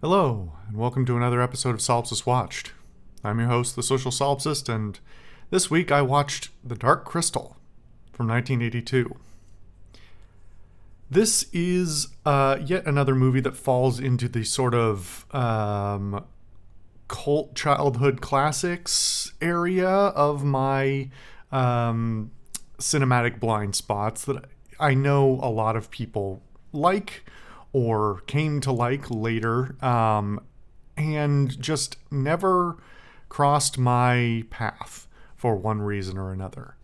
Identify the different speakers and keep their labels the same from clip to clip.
Speaker 1: Hello, and welcome to another episode of Solipsist Watched. I'm your host, the Social Solipsist, and this week I watched The Dark Crystal from 1982. This is yet another movie that falls into the sort of cult childhood classics area of my cinematic blind spots that I know a lot of people like or came to like later, and just never crossed my path for one reason or another.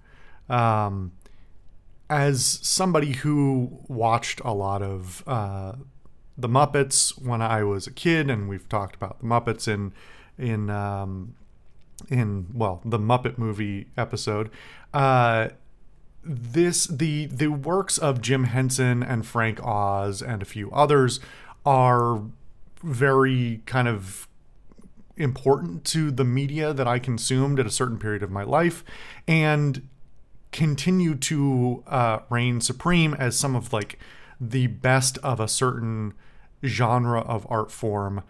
Speaker 1: As somebody who watched a lot of the Muppets when I was a kid, and we've talked about the Muppets in the Muppet movie episode. The works of Jim Henson and Frank Oz and a few others are very kind of important to the media that I consumed at a certain period of my life, and continue to reign supreme as some of like the best of a certain genre of art form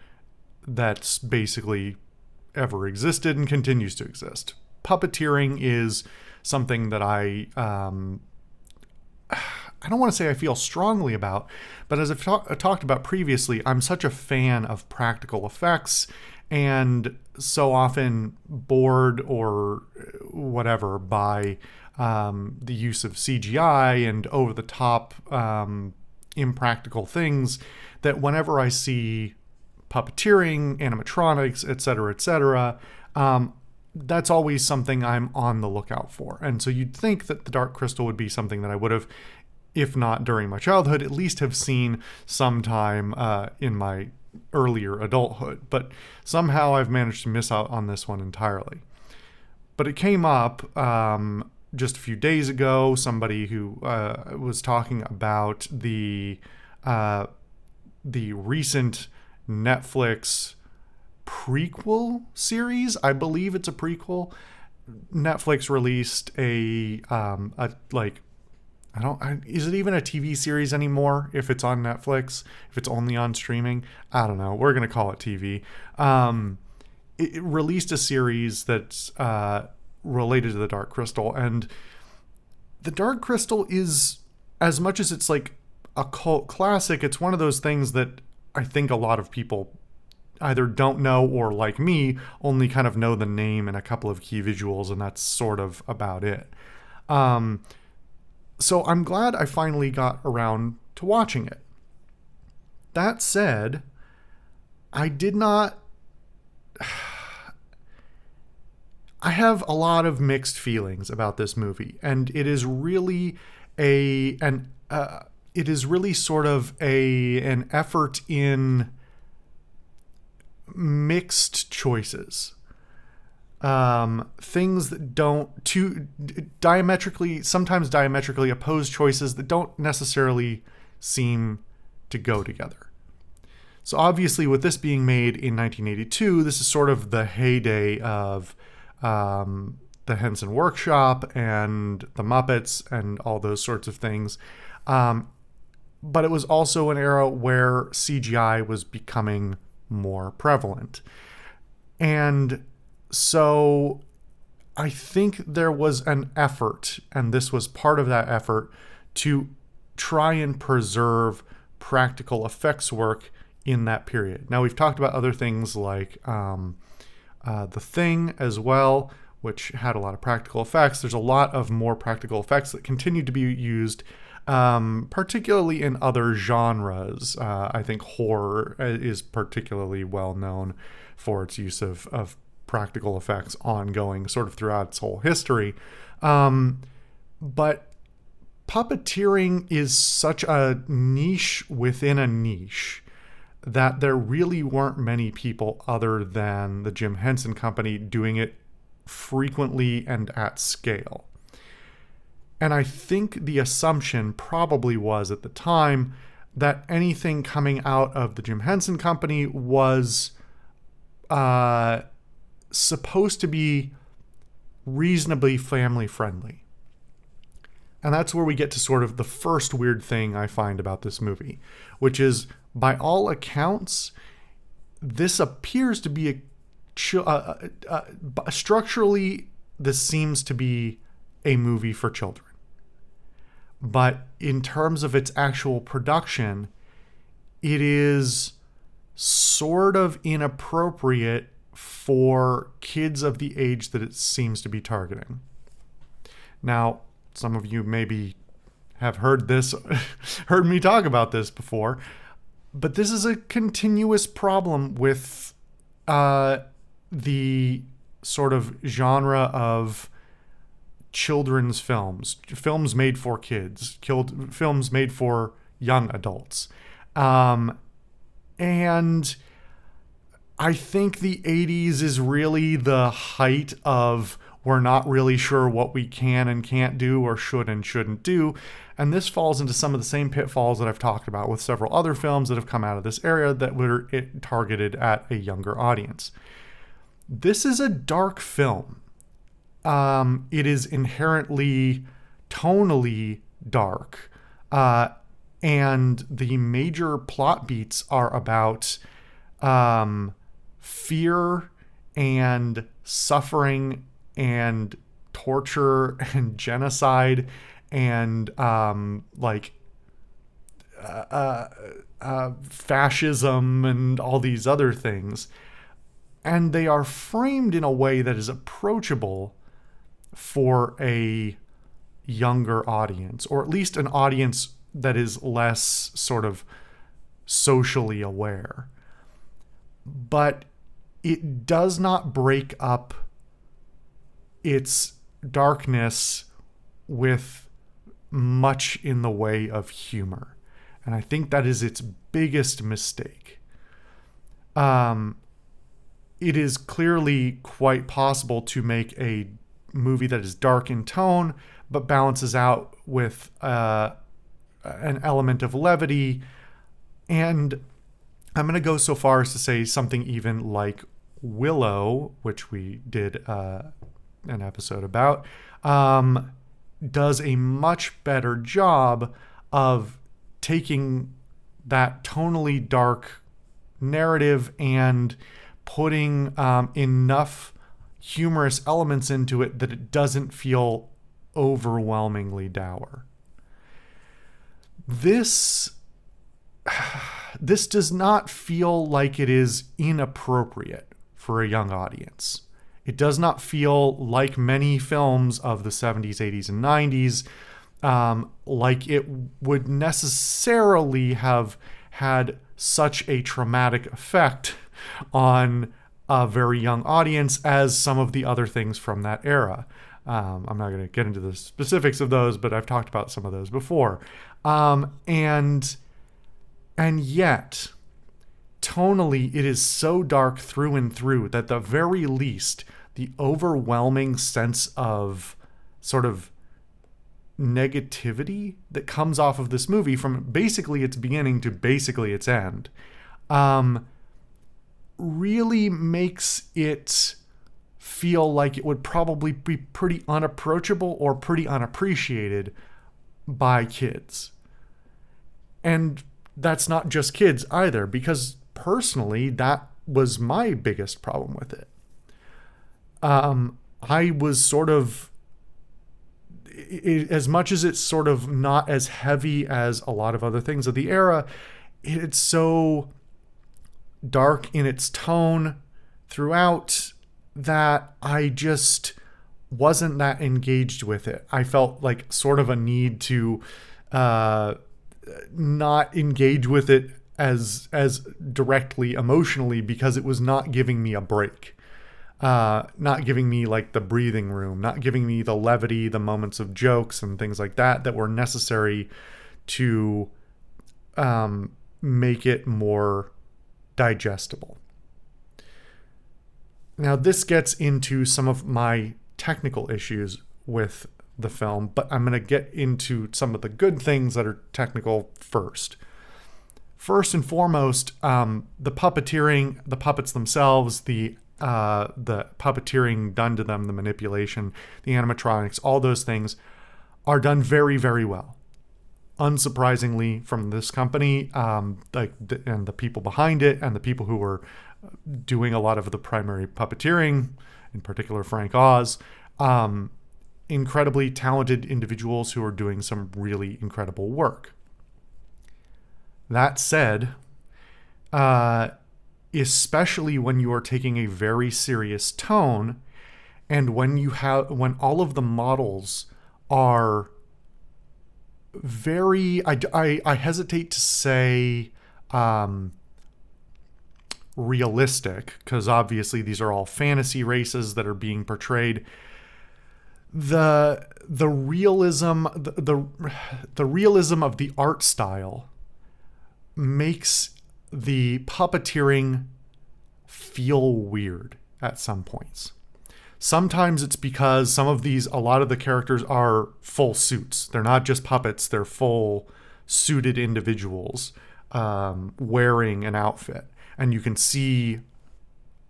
Speaker 1: that's basically ever existed and continues to exist. Puppeteering is something that I don't want to say I feel strongly about, but as I've talked about previously, I'm such a fan of practical effects and so often bored or whatever by the use of CGI and over-the-top impractical things, that whenever I see puppeteering, animatronics, etc., that's always something I'm on the lookout for. And so you'd think that The Dark Crystal would be something that I would have, if not during my childhood, at least have seen sometime in my earlier adulthood. But somehow I've managed to miss out on this one entirely. But it came up just a few days ago. Somebody who was talking about the recent Netflix prequel series. I believe it's a prequel. Netflix released is it even a TV series anymore if it's on Netflix, if it's only on streaming? I don't know. We're going to call it TV. It released a series that's related to The Dark Crystal, and The Dark Crystal is, as much as it's like a cult classic, it's one of those things that I think a lot of people either don't know or, like me, only kind of know the name and a couple of key visuals, and that's sort of about it. So I'm glad I finally got around to watching it. That said, I did not... I have a lot of mixed feelings about this movie, and it is really an effort in mixed choices, things that sometimes diametrically opposed choices that don't necessarily seem to go together. So obviously, with this being made in 1982, this is sort of the heyday of the Henson Workshop and the Muppets and all those sorts of things. But it was also an era where CGI was becoming more prevalent. And so I think there was an effort, and this was part of that effort, to try and preserve practical effects work in that period. Now, we've talked about other things like The Thing as well, which had a lot of practical effects. There's a lot of more practical effects that continue to be used, particularly in other genres. I think horror is particularly well known for its use of practical effects ongoing sort of throughout its whole history. But puppeteering is such a niche within a niche that there really weren't many people other than the Jim Henson Company doing it frequently and at scale. And I think the assumption probably was at the time that anything coming out of the Jim Henson Company was supposed to be reasonably family friendly. And that's where we get to sort of the first weird thing I find about this movie, which is, by all accounts, this appears to be structurally, this seems to be a movie for children. But in terms of its actual production, it is sort of inappropriate for kids of the age that it seems to be targeting. Now, some of you maybe have heard me talk about this before, but this is a continuous problem with the sort of genre of children's films made for kids, films made for young adults. And I think the 80s is really the height of we're not really sure what we can and can't do or should and shouldn't do. And this falls into some of the same pitfalls that I've talked about with several other films that have come out of this era that were targeted at a younger audience. This is a dark film. It is inherently tonally dark. And the major plot beats are about fear and suffering and torture and genocide and fascism and all these other things. And they are framed in a way that is approachable for a younger audience, or at least an audience that is less sort of socially aware. But it does not break up its darkness with much in the way of humor. And I think that is its biggest mistake. It is clearly quite possible to make a movie that is dark in tone, but balances out with an element of levity. And I'm going to go so far as to say something even like Willow, which we did an episode about, does a much better job of taking that tonally dark narrative and putting enough humorous elements into it that it doesn't feel overwhelmingly dour. This does not feel like it is inappropriate for a young audience. It does not feel like many films of the 70s, 80s, and 90s, like it would necessarily have had such a traumatic effect on a very young audience as some of the other things from that era. I'm not going to get into the specifics of those, but I've talked about some of those before. And yet, tonally, it is so dark through and through that at the very least, the overwhelming sense of sort of negativity that comes off of this movie from basically its beginning to basically its end, really makes it feel like it would probably be pretty unapproachable or pretty unappreciated by kids. And that's not just kids either, because personally, that was my biggest problem with it. I was sort of, as much as it's sort of not as heavy as a lot of other things of the era, it's so dark in its tone throughout that I just wasn't that engaged with it. I felt like sort of a need to not engage with it as directly emotionally, because it was not giving me a break. Not giving me like the breathing room, not giving me the levity, the moments of jokes and things like that were necessary to make it more digestible. Now, this gets into some of my technical issues with the film, but I'm going to get into some of the good things that are technical first. First and foremost, the puppeteering, the puppets themselves, the puppeteering done to them, the manipulation, the animatronics, all those things are done very, very well. unsurprisingly from this company, and the people behind it, and the people who were doing a lot of the primary puppeteering, in particular Frank Oz, incredibly talented individuals who are doing some really incredible work. That said, especially when you are taking a very serious tone, and when all of the models are very, I hesitate to say realistic, because obviously these are all fantasy races that are being portrayed. The realism the realism of the art style makes the puppeteering feel weird at some points. Sometimes it's because a lot of the characters are full suits. They're not just puppets, they're full suited individuals wearing an outfit. And you can see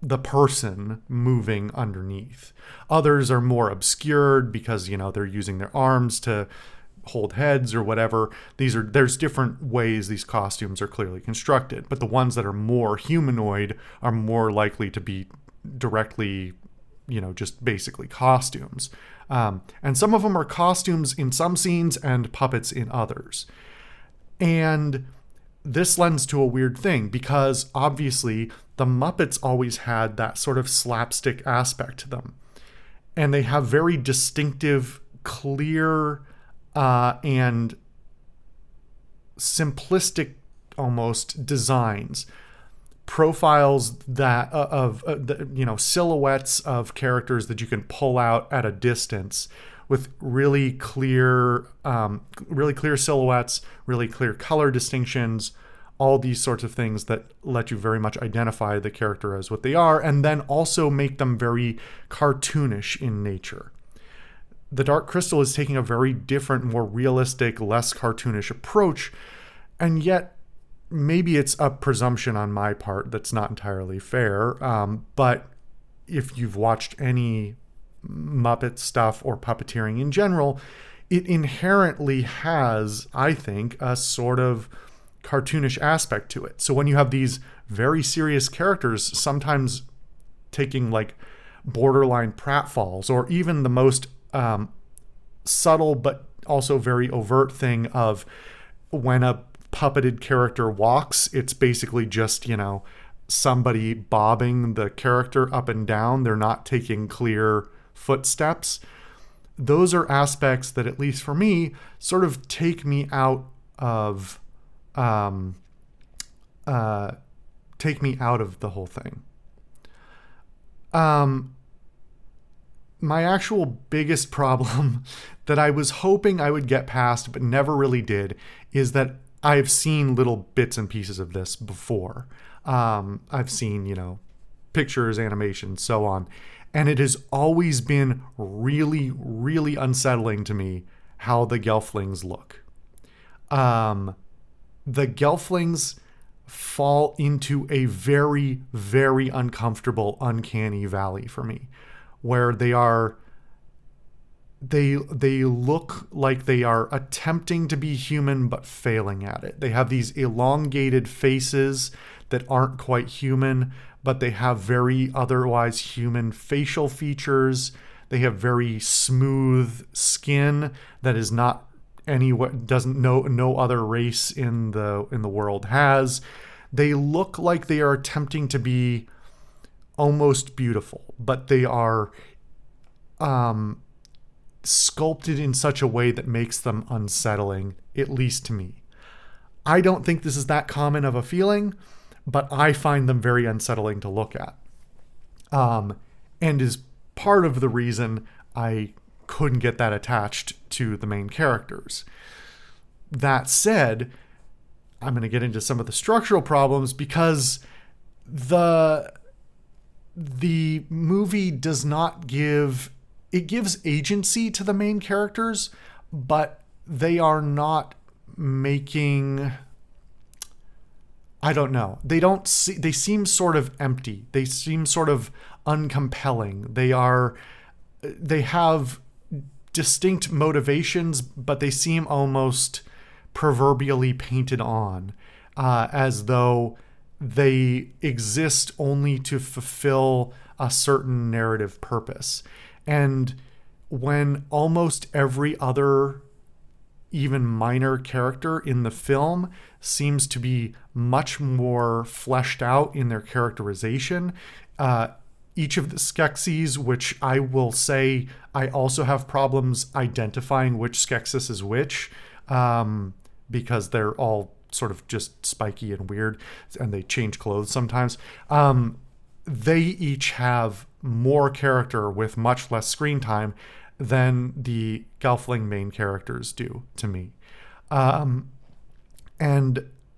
Speaker 1: the person moving underneath. Others are more obscured because, they're using their arms to hold heads or whatever. There's different ways these costumes are clearly constructed, but the ones that are more humanoid are more likely to be directly, just basically costumes. And some of them are costumes in some scenes and puppets in others. And this lends to a weird thing, because obviously the Muppets always had that sort of slapstick aspect to them. And they have very distinctive, clear, and simplistic almost designs. Profiles that silhouettes of characters that you can pull out at a distance with really clear silhouettes, really clear color distinctions, all these sorts of things that let you very much identify the character as what they are, and then also make them very cartoonish in nature. The Dark Crystal is taking a very different, more realistic, less cartoonish approach, and yet maybe it's a presumption on my part that's not entirely fair, but if you've watched any Muppet stuff or puppeteering in general, it inherently has, I think, a sort of cartoonish aspect to it. So when you have these very serious characters sometimes taking like borderline pratfalls, or even the most subtle but also very overt thing of when a puppeted character walks, it's basically just, somebody bobbing the character up and down. They're not taking clear footsteps. Those are aspects that, at least for me, sort of take me out of the whole thing. My actual biggest problem that I was hoping I would get past but never really did is that I've seen little bits and pieces of this before. I've seen, pictures, animations, so on. And it has always been really, really unsettling to me how the Gelflings look. The Gelflings fall into a very, very uncomfortable, uncanny valley for me, where they look like they are attempting to be human but failing at it. They have these elongated faces that aren't quite human, but they have very otherwise human facial features. They have very smooth skin that is not no other race in the world has. They look like they are attempting to be almost beautiful, but they are sculpted in such a way that makes them unsettling, at least to me. I don't think this is that common of a feeling, but I find them very unsettling to look at. And is part of the reason I couldn't get that attached to the main characters. That said, I'm going to get into some of the structural problems, because the movie does not gives agency to the main characters, but they are not making, I don't know. They seem sort of empty. They seem sort of uncompelling. They have distinct motivations, but they seem almost proverbially painted on, as though they exist only to fulfill a certain narrative purpose. And when almost every other, even minor character in the film seems to be much more fleshed out in their characterization, each of the Skeksis, which I will say I also have problems identifying which Skeksis is which, because they're all sort of just spiky and weird, and they change clothes sometimes. They each have more character with much less screen time than the Gelfling main characters do to me. And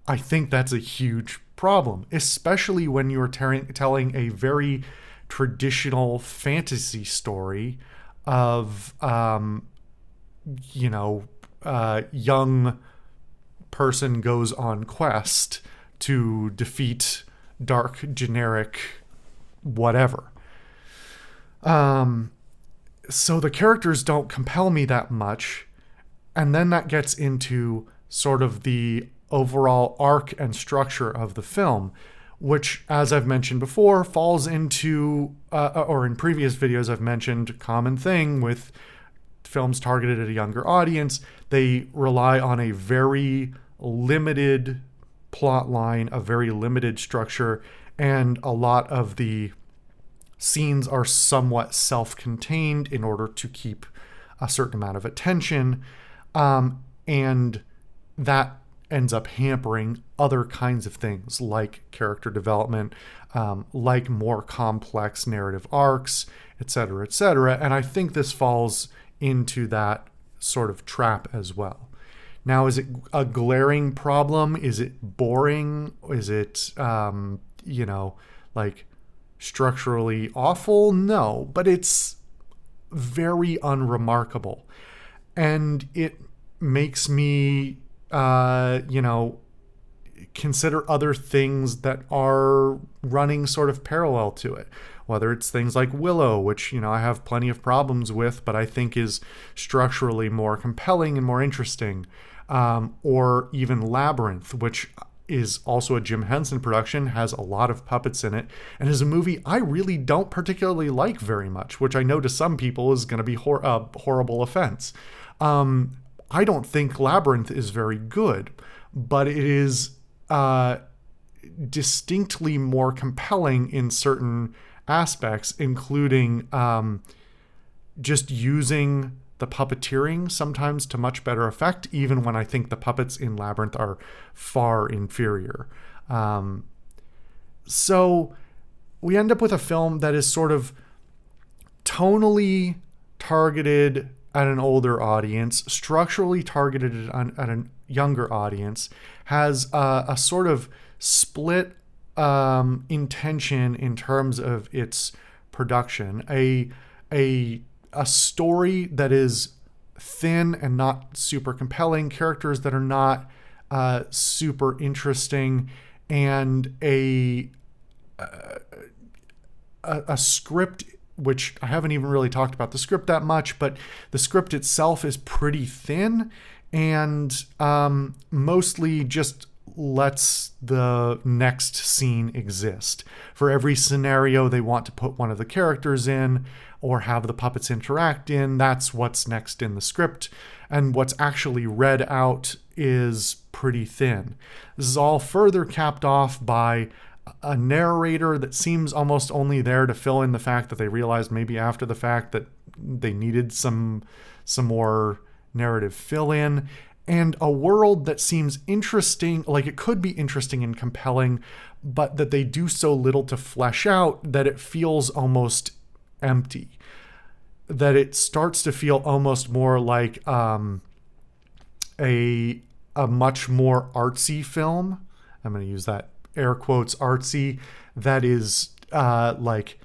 Speaker 1: I think that's a huge problem, especially when you're telling a very traditional fantasy story of, young person goes on quest to defeat dark, generic, whatever. So the characters don't compel me that much. And then that gets into sort of the overall arc and structure of the film, which, as I've mentioned before, falls into, or in previous videos I've mentioned, common thing with films targeted at a younger audience. They rely on a very limited plot line, a very limited structure, and a lot of the scenes are somewhat self-contained in order to keep a certain amount of attention. And that ends up hampering other kinds of things like character development, like more complex narrative arcs, etc., etc. And I think this falls into that sort of trap as well. Now, is it a glaring problem? Is it boring? Is it, structurally awful? No, but it's very unremarkable. And it makes me, consider other things that are running sort of parallel to it. Whether it's things like Willow, which, I have plenty of problems with, but I think is structurally more compelling and more interesting. Or even Labyrinth, which is also a Jim Henson production, has a lot of puppets in it, and is a movie I really don't particularly like very much, which I know to some people is going to be a horrible offense. I don't think Labyrinth is very good, but it is distinctly more compelling in certain aspects, including just using the puppeteering sometimes to much better effect, even when I think the puppets in Labyrinth are far inferior. So we end up with a film that is sort of tonally targeted at an older audience, structurally targeted at a younger audience, has a sort of split intention in terms of its production, a story that is thin and not super compelling, characters that are not super interesting, and a script, which I haven't even really talked about the script that much, but the script itself is pretty thin and mostly just lets the next scene exist. For every scenario they want to put one of the characters in or have the puppets interact in, that's what's next in the script, and what's actually read out is pretty thin. This is all further capped off by a narrator that seems almost only there to fill in the fact that they realized maybe after the fact that they needed some more narrative fill-in, and a world that seems interesting, like it could be interesting and compelling, but that they do so little to flesh out that it feels almost empty. That it starts to feel almost more like a much more artsy film. I'm going to use that air quotes artsy. That is like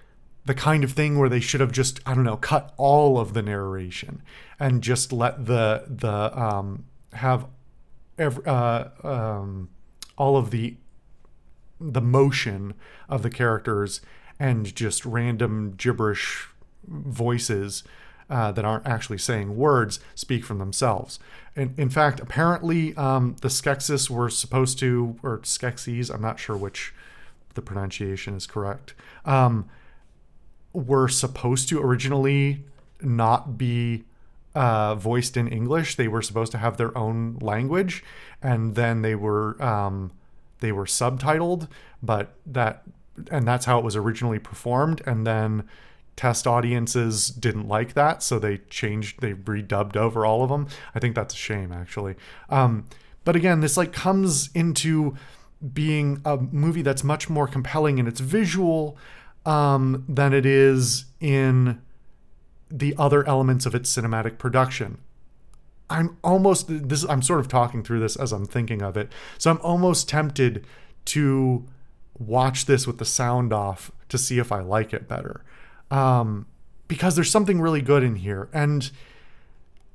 Speaker 1: the kind of thing where they should have just, I don't know, cut all of the narration and just let the have all of the motion of the characters and just random gibberish voices that aren't actually saying words speak for themselves. In fact, apparently the Skeksis were supposed to, or Skeksis, I'm not sure which the pronunciation is correct, were supposed to originally not be voiced in English. They were supposed to have their own language, and then they were subtitled, and that's how it was originally performed. And then test audiences didn't like that, so they redubbed over all of them. I think that's a shame, actually. But again, this like comes into being a movie that's much more compelling in its visual than it is in the other elements of its cinematic production. I'm sort of talking through this as I'm thinking of it. So I'm almost tempted to watch this with the sound off to see if I like it better. Because there's something really good in here. And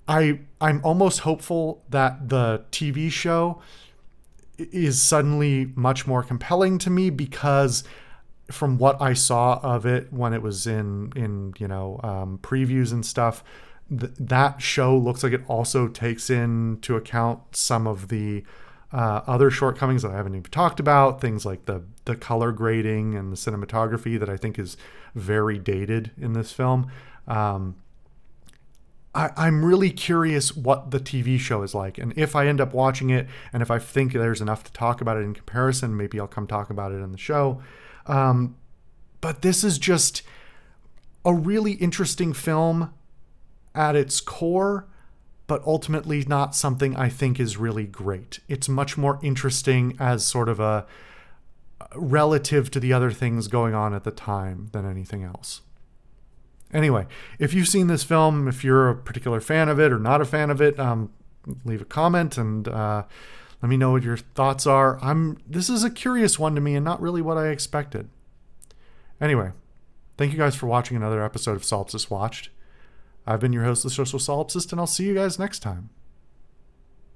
Speaker 1: I'm almost hopeful that the TV show is suddenly much more compelling to me, because from what I saw of it when it was in previews and stuff, that show looks like it also takes into account some of the other shortcomings that I haven't even talked about, things like the color grading and the cinematography that I think is very dated in this film. I'm really curious what the TV show is like, and if I end up watching it, and if I think there's enough to talk about it in comparison, maybe I'll come talk about it in the show. But this is just a really interesting film at its core, but ultimately not something I think is really great. It's much more interesting as sort of a relative to the other things going on at the time than anything else. Anyway, if you've seen this film, if you're a particular fan of it or not a fan of it, leave a comment and let me know what your thoughts are. This is a curious one to me and not really what I expected. Anyway, thank you guys for watching another episode of Solipsist Watched. I've been your host, the Social Solipsist, and I'll see you guys next time.